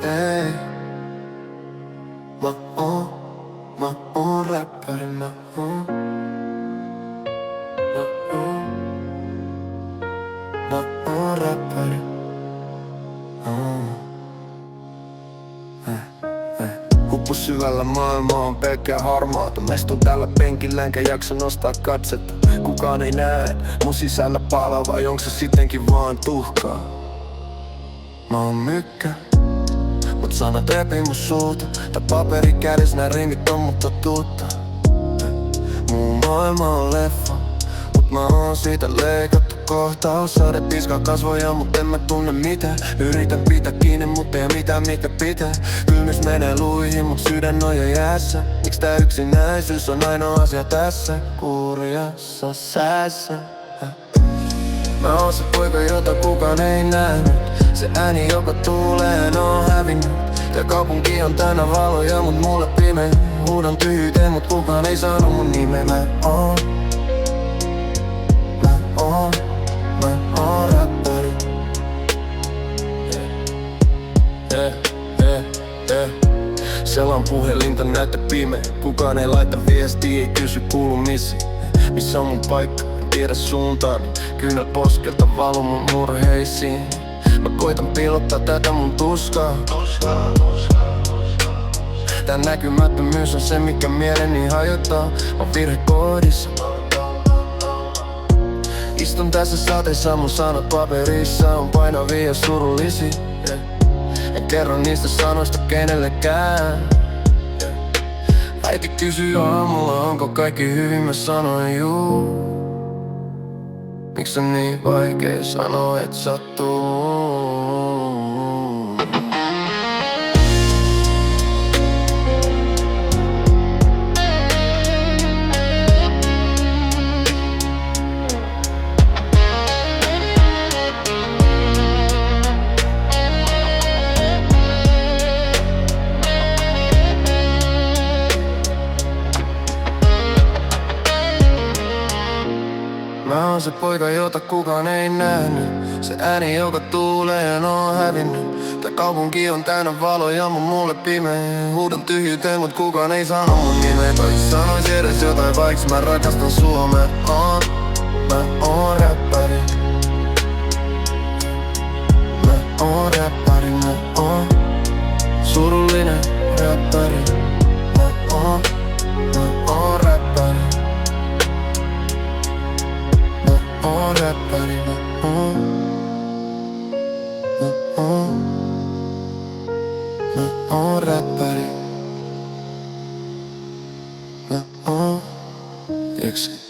Ei. Mä oon räppäri, mä oon räppäri. Huppu syvällä maailmaa on pelkkää harmaata. Mestun täällä penkillä enkä jaksa nostaa katsetta. Kukaan ei näe mun sisällä palava, jonks se sittenkin vaan tuhkaa. Mä oon mykkä, mut sanat repii mun suuta. Tää paperi kädessä, nää riimit on mut totuutta. Mun maailma on leffa, mut mä oon siitä leikattu kohtaus. Sade piskaa kasvoja, mut en mä tunne mitään. Yritän pitää kiinni, mut ei mitään mikä pitää. Kylmys menee luihin, mut sydän on jo jäässä. Miks tää yksinäisyys on ainoa asia tässä kurjassa säässä? Mä oon se poika, jota kukaan ei nähnyt. Se ääni, joka tuuleen on hävinnyt. Tää kaupunki on täynnä valoja, mut mulle pimeä. Huudan tyhjyyteen, mut kukaan ei sano mun nimeä. Mä oon räppäri. Selaan puhelinta, näytä pimeä. Kukaan ei laita viestiä, ei kysy kuulu missä. Missä on mun paikka, en tiedä suuntaan. Kyynel poskelta valu mun murheisiin. Mä koitan piilottaa tätä mun tuskaa. Tää näkymättömyys on se mikä mieleni hajottaa. Mä virhekoodissa. Istun tässä sateessa, mun sanat paperissa on painavia ja surullisia. En kerro niistä sanoista kenellekään. Äiti kysyi aamulla, onko kaikki hyvin, mä sanoin juu. Miks on niin vaikea sanoa, et sattuu? Mä oon se poika, jota kukaan ei nähnyt. Se ääni, joka tuuleen on hävinnyt. Tää kaupunki on täynnä valoja, mut mulle pimeä. Huudan tyhjyyteen, mut kukaan ei sano mun nimeä. Tai sanois edes jotain, vaiks mä rakastan sua. Mä oon räppäri. Mä oon räppäri, mä oon surullinen räppäri. Mä oon räppäri. Oon räppäri, mä oon räppäri. Mä oon, tiiäks?